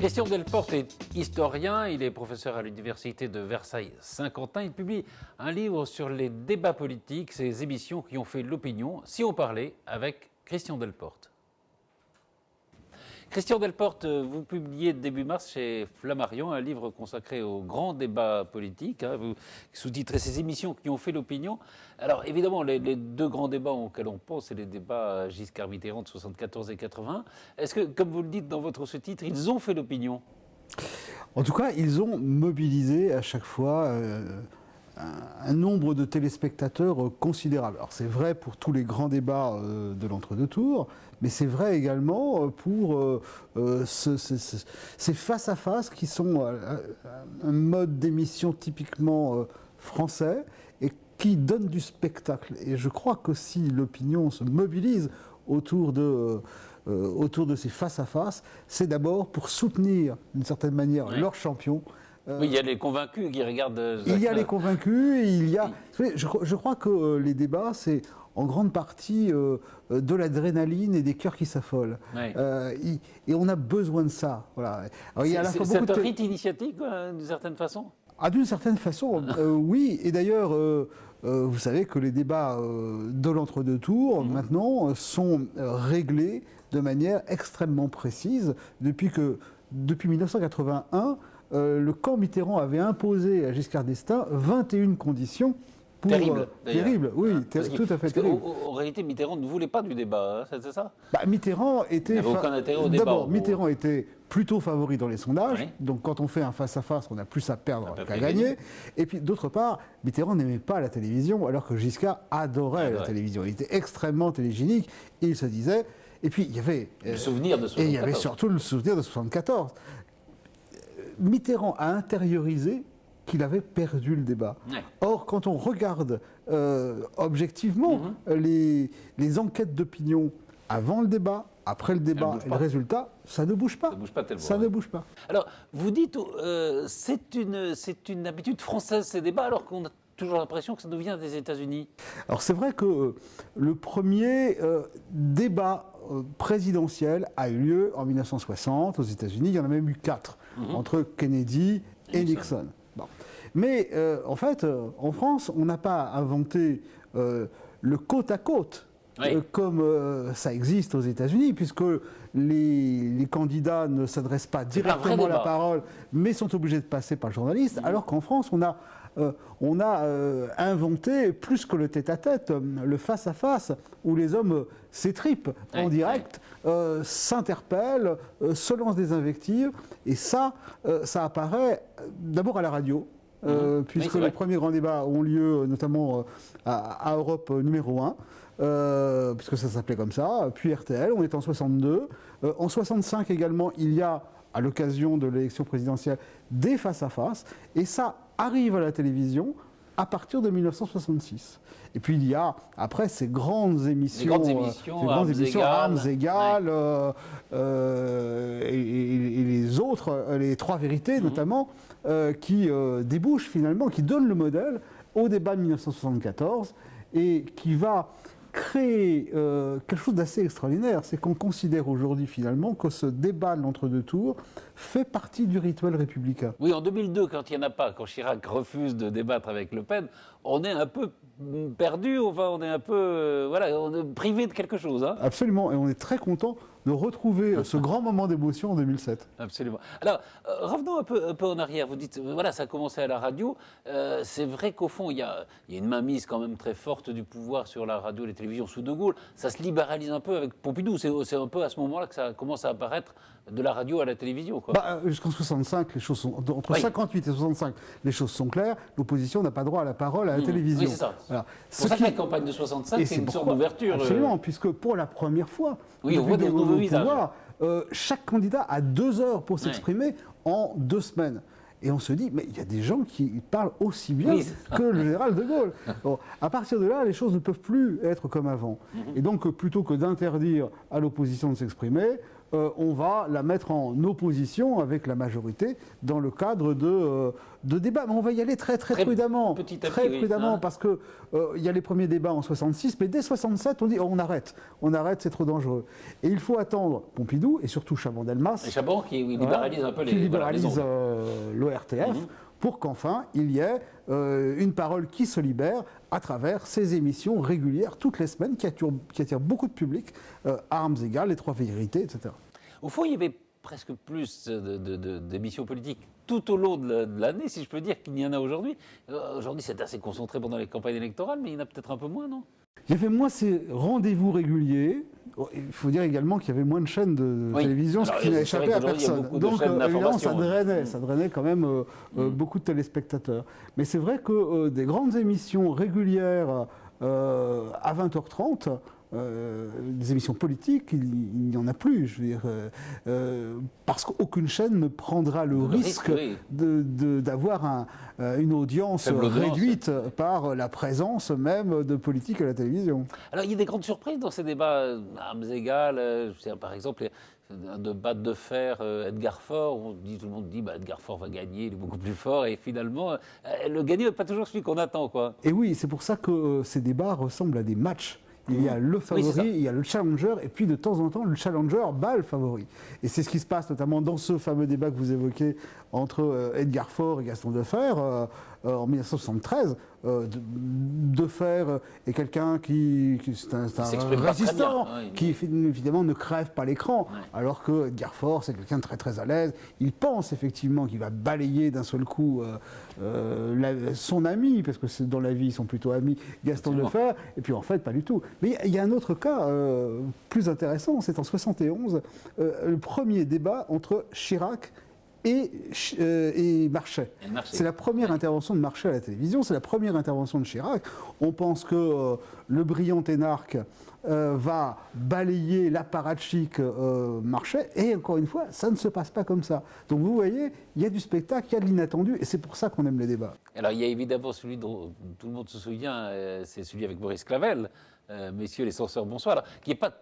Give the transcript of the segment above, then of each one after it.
Christian Delporte est historien, il est professeur à l'université de Versailles-Saint-Quentin. Il publie un livre sur les débats politiques, ces émissions qui ont fait l'opinion. Si on parlait avec Christian Delporte. Christian Delporte, vous publiez début mars chez Flammarion un livre consacré aux grands débats politiques. Vous sous-titrez ces émissions qui ont fait l'opinion. Alors évidemment, les deux grands débats auxquels on pense, c'est les débats Giscard-Mitterrand de 74 et 80. Est-ce que, comme vous le dites dans votre sous-titre, ils ont fait l'opinion? En tout cas, ils ont mobilisé à chaque fois un nombre de téléspectateurs considérable. Alors c'est vrai pour tous les grands débats de l'entre-deux tours, mais c'est vrai également pour ces face-à-face qui sont un mode d'émission typiquement français et qui donnent du spectacle. Et je crois que si l'opinion se mobilise autour de ces face-à-face, c'est d'abord pour soutenir d'une certaine manière leur champion. Oui, il y a les convaincus qui regardent. Il y a les convaincus, il y a. Vous savez, je crois que les débats, c'est en grande partie de l'adrénaline et des cœurs qui s'affolent. Ouais. Et on a besoin de ça. Voilà. C'est un rite initiatique, d'une certaine façon. Ah, d'une certaine façon, oui. Et d'ailleurs, vous savez que les débats de l'entre-deux tours, maintenant, sont réglés de manière extrêmement précise depuis 1981. Le camp Mitterrand avait imposé à Giscard d'Estaing 21 conditions pour... Terrible, oui, tout à fait terrible. En réalité, Mitterrand ne voulait pas du débat, c'est ça? Mitterrand était... Il n'avait aucun intérêt au débat. D'abord, Mitterrand était plutôt favori dans les sondages, oui. Donc quand on fait un face-à-face, on a plus à perdre qu'à gagner. Et puis d'autre part, Mitterrand n'aimait pas la télévision, alors que Giscard adorait la télévision. Il était extrêmement télégénique, et il se disait... Et puis il y avait... le souvenir de 74. Et il y avait surtout le souvenir de 74. Mitterrand a intériorisé qu'il avait perdu le débat. Ouais. Or, quand on regarde objectivement les enquêtes d'opinion avant le débat, après le débat et le résultat, ça ne bouge pas. Ça bouge pas tellement. Ça ne bouge pas. Alors, vous dites, c'est une habitude française ces débats, alors qu'on a toujours l'impression que ça nous vient des États-Unis. Alors, c'est vrai que le premier débat présidentiel a eu lieu en 1960 aux États-Unis. Il y en a même eu 4 entre Kennedy et Nixon. Bon. Mais en fait, en France, on n'a pas inventé le côte à côte comme ça existe aux États-Unis, puisque les candidats ne s'adressent pas directement à la parole, mais sont obligés de passer par le journaliste, alors qu'en France, on a inventé, plus que le tête-à-tête, le face-à-face, où les hommes s'étripent en direct, s'interpellent, se lancent des invectives, et ça apparaît d'abord à la radio, puisque les premiers grands débats ont lieu notamment à Europe numéro 1, puisque ça s'appelait comme ça, puis RTL, on est en 62. En 65 également, il y a, à l'occasion de l'élection présidentielle, des face-à-face, et ça arrive à la télévision à partir de 1966. Et puis il y a, après, ces grandes émissions, Armes égales, et les autres, les trois vérités notamment, qui débouchent finalement, qui donnent le modèle au débat de 1974, et qui va créer quelque chose d'assez extraordinaire. C'est qu'on considère aujourd'hui finalement que ce débat de l'entre-deux tours fait partie du rituel républicain. Oui, en 2002, quand il n'y en a pas, quand Chirac refuse de débattre avec Le Pen, on est un peu perdu, enfin on est un peu on est privé de quelque chose. Hein. Absolument, et on est très content de retrouver ce grand moment d'émotion en 2007. Absolument. Alors, revenons un peu en arrière. Vous dites, voilà, ça a commencé à la radio. C'est vrai qu'au fond, il y a une mainmise quand même très forte du pouvoir sur la radio et la télévision sous De Gaulle. Ça se libéralise un peu avec Pompidou. C'est un peu à ce moment-là que ça commence à apparaître de la radio à la télévision. Jusqu'en 65, les choses sont... Entre 58 et 65, les choses sont claires. L'opposition n'a pas droit à la parole à la télévision. Oui, c'est ça. Voilà. C'est pour ça que la campagne de 65, c'est une sorte d'ouverture. Absolument, puisque pour la première fois, on voit des nouveaux visages. Chaque candidat a 2 heures pour s'exprimer en 2 semaines. Et on se dit, mais il y a des gens qui parlent aussi bien que le général de Gaulle. Bon, à partir de là, les choses ne peuvent plus être comme avant. Et donc, plutôt que d'interdire à l'opposition de s'exprimer, on va la mettre en opposition avec la majorité dans le cadre de débats. Mais on va y aller très prudemment. Très prudemment, parce que il y a les premiers débats en 66, mais dès 67, on dit on arrête, c'est trop dangereux. Et il faut attendre Pompidou et surtout Chaban-Delmas. Et Chaban qui libéralise un peu les... Qui libéralise l'ORTF. Pour qu'enfin il y ait une parole qui se libère à travers ces émissions régulières toutes les semaines qui attirent beaucoup de public, Armes égales, Les Trois Vérités, etc. Au fond, il y avait presque plus d'émissions politiques tout au long de l'année, si je peux dire, qu'il n'y en a aujourd'hui. Aujourd'hui, c'est assez concentré pendant les campagnes électorales, mais il y en a peut-être un peu moins, non? Il y avait moins ces rendez-vous réguliers. Il faut dire également qu'il y avait moins de chaînes de télévision, ce qui n'a échappé à personne. Donc évidemment, ça drainait quand même beaucoup de téléspectateurs. Mais c'est vrai que des grandes émissions régulières à 20h30, des émissions politiques, il n'y en a plus, je veux dire, parce qu'aucune chaîne ne prendra le risque d'avoir une audience réduite par la présence même de politique à la télévision. Alors il y a des grandes surprises dans ces débats, armes égales, par exemple un débat de fer Edgar Faure, où tout le monde dit Edgar Faure va gagner, il est beaucoup plus fort, et finalement le gagnant n'est pas toujours celui qu'on attend, quoi. Et oui, c'est pour ça que ces débats ressemblent à des matchs. Il y a le favori, il y a le challenger, et puis de temps en temps, le challenger bat le favori. Et c'est ce qui se passe notamment dans ce fameux débat que vous évoquez entre Edgar Faure et Gaston Defferre en 1973. Defferre est quelqu'un c'est un résistant, qui évidemment ne crève pas l'écran, alors que Edgar Faure, c'est quelqu'un de très à l'aise. Il pense effectivement qu'il va balayer d'un seul coup son ami, parce que dans la vie ils sont plutôt amis, Gaston Defferre, et puis en fait pas du tout. Mais il y a un autre cas plus intéressant, c'est en 71, le premier débat entre Chirac et Marchais. C'est la première intervention de Marchais à la télévision, c'est la première intervention de Chirac. On pense que le brillant énarque va balayer l'apparatchik Marchais, et encore une fois, ça ne se passe pas comme ça. Donc vous voyez, il y a du spectacle, il y a de l'inattendu, et c'est pour ça qu'on aime les débats. Alors il y a évidemment celui dont tout le monde se souvient, c'est celui avec Maurice Clavel, Messieurs les censeurs, bonsoir, alors, qui n'est pas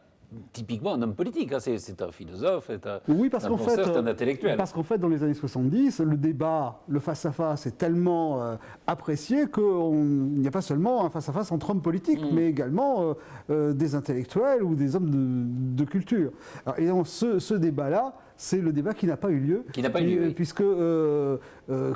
typiquement un homme politique, hein. C'est un philosophe, c'est un penseur, c'est un intellectuel. Parce qu'en fait, dans les années 70, le débat, le face-à-face est tellement apprécié qu'il n'y a pas seulement un face-à-face entre hommes politiques, mais également des intellectuels ou des hommes de culture. Alors, et dans ce débat-là, c'est le débat qui n'a pas eu lieu. Puisque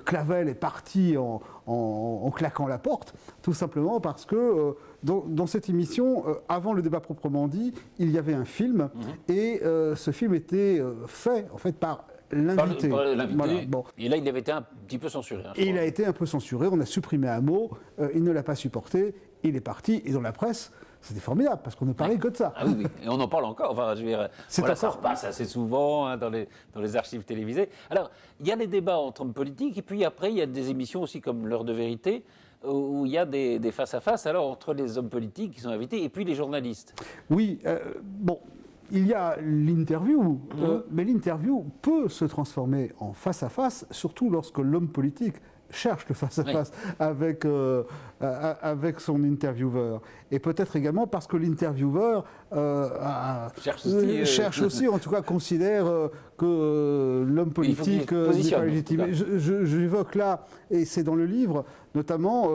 Clavel est parti en claquant la porte, tout simplement parce que dans cette émission, avant le débat proprement dit, il y avait un film, et ce film était fait en fait par l'invité. Voilà, bon. Et là, il avait été un petit peu censuré. Et il a été un peu censuré, on a supprimé un mot, il ne l'a pas supporté, il est parti, et dans la presse, c'était formidable, parce qu'on ne parlait que de ça. Ah oui, et on en parle encore. Enfin, je veux dire, ça repasse assez souvent dans les archives télévisées. Alors, il y a les débats entre hommes politiques, et puis après, il y a des émissions aussi comme L'Heure de Vérité, où il y a des face-à-face entre les hommes politiques qui sont invités et puis les journalistes. Oui, bon, il y a l'interview, mais l'interview peut se transformer en face-à-face, surtout lorsque l'homme politique cherche le face-à-face avec son intervieweur. Et peut-être également parce que l'intervieweur cherche aussi, en tout cas considère que l'homme politique n'est pas légitime. J'évoque là, et c'est dans le livre, notamment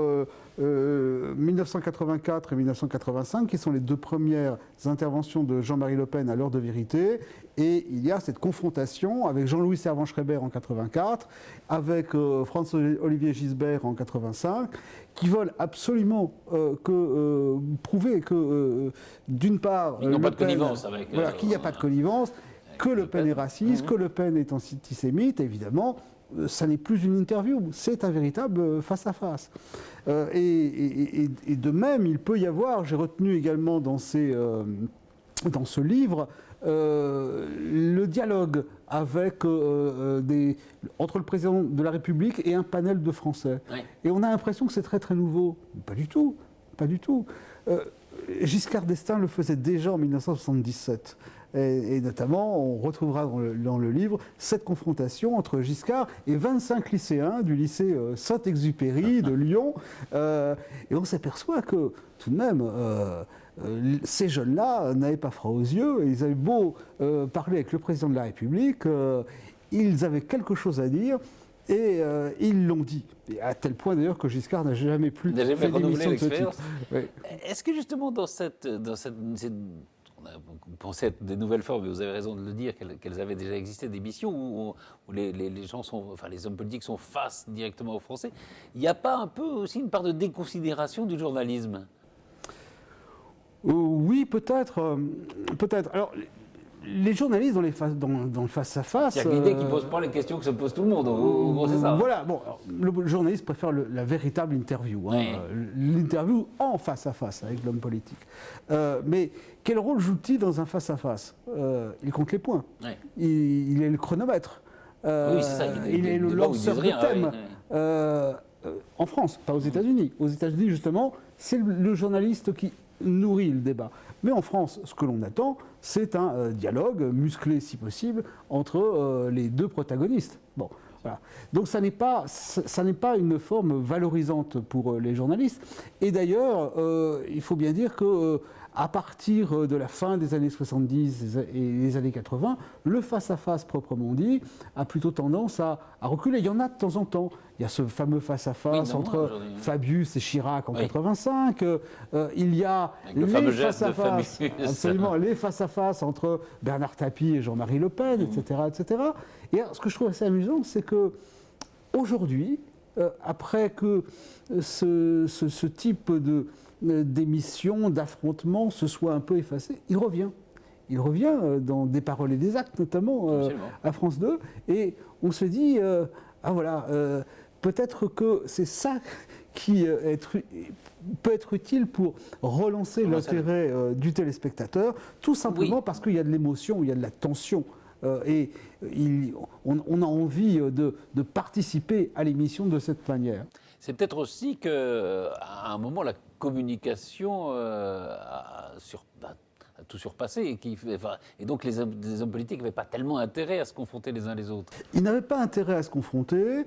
1984 et 1985, qui sont les deux premières interventions de Jean-Marie Le Pen à L'Heure de Vérité. Et il y a cette confrontation avec Jean-Louis Servan-Schreiber en 84, avec François-Olivier Gisbert en 85, qui veulent absolument prouver que, d'une part, qu'il n'y a pas de connivence avec... Voilà, qu'il n'y a pas de connivence, que Le Pen est raciste, que Le Pen est antisémite, évidemment. Ça n'est plus une interview, c'est un véritable face-à-face. Et de même, il peut y avoir, j'ai retenu également dans ce livre, le dialogue avec, entre le président de la République et un panel de Français. Oui. Et on a l'impression que c'est très nouveau. Pas du tout, pas du tout. Giscard d'Estaing le faisait déjà en 1977. Et notamment, on retrouvera dans le livre cette confrontation entre Giscard et 25 lycéens du lycée Saint-Exupéry de Lyon. Et on s'aperçoit que, tout de même, ces jeunes-là n'avaient pas froid aux yeux, et ils avaient beau parler avec le président de la République, ils avaient quelque chose à dire. Et ils l'ont dit, et à tel point d'ailleurs que Giscard n'a jamais plus fait d'émission de ce type. Oui. Est-ce que justement dans on a pensé à des nouvelles formes, mais vous avez raison de le dire, qu'elles avaient déjà existé, des missions où les gens les hommes politiques sont face directement aux Français. Il n'y a pas un peu aussi une part de déconsidération du journalisme? Oui, peut-être. Peut-être. Alors, les journalistes dans le face-à-face... C'est l'idée qui ne pose pas les questions que se pose tout le monde, en gros, c'est ça. Voilà, bon, alors, le journaliste préfère la véritable interview, Oui. l'interview en face-à-face avec l'homme politique. Mais quel rôle joue-t-il dans un face-à-face? Il compte les points, Oui. il est le chronomètre, Oui, c'est ça, il est le lanceur de thème. En France, pas aux États-Unis. Aux États-Unis, justement, c'est le journaliste qui nourrit le débat. Mais en France, ce que l'on attend, c'est un dialogue musclé, si possible, entre les deux protagonistes. Bon, voilà. Donc ça n'est pas une forme valorisante pour les journalistes. Et d'ailleurs, il faut bien dire que à partir de la fin des années 70 et les années 80, le face-à-face proprement dit a plutôt tendance à reculer. Il y en a de temps en temps. Il y a ce fameux face-à-face entre Fabius et Chirac en 85. Il y a les face-à-face, absolument, les face-à-face entre Bernard Tapie et Jean-Marie Le Pen, etc., etc. Et alors, ce que je trouve assez amusant, c'est que aujourd'hui, après que ce type d'émission, d'affrontement se soit un peu effacé, il revient. Il revient dans Des paroles et des actes, notamment à France 2, et on se dit, ah voilà, peut-être que c'est ça qui peut être utile pour relancer l'intérêt du téléspectateur, tout simplement parce qu'il y a de l'émotion, il y a de la tension. Et on a envie de participer à l'émission de cette manière. C'est peut-être aussi qu'à un moment, la communication a tout surpassé. Et donc les hommes politiques n'avaient pas tellement intérêt à se confronter les uns les autres. Ils n'avaient pas intérêt à se confronter.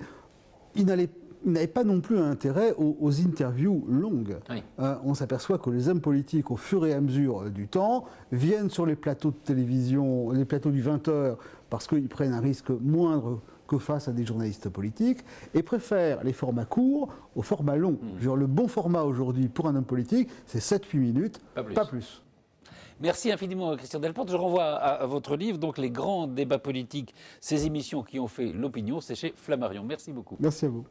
Ils n'avaient pas non plus intérêt aux interviews longues. Oui. On s'aperçoit que les hommes politiques, au fur et à mesure du temps, viennent sur les plateaux de télévision, les plateaux du 20h, parce qu'ils prennent un risque moindre que face à des journalistes politiques, et préfèrent les formats courts aux formats longs. Genre, le bon format aujourd'hui pour un homme politique, c'est 7-8 minutes, pas plus. Merci infiniment, Christian Delporte. Je renvoie à votre livre, donc Les grands débats politiques, ces émissions qui ont fait l'opinion, c'est chez Flammarion. Merci beaucoup. Merci à vous.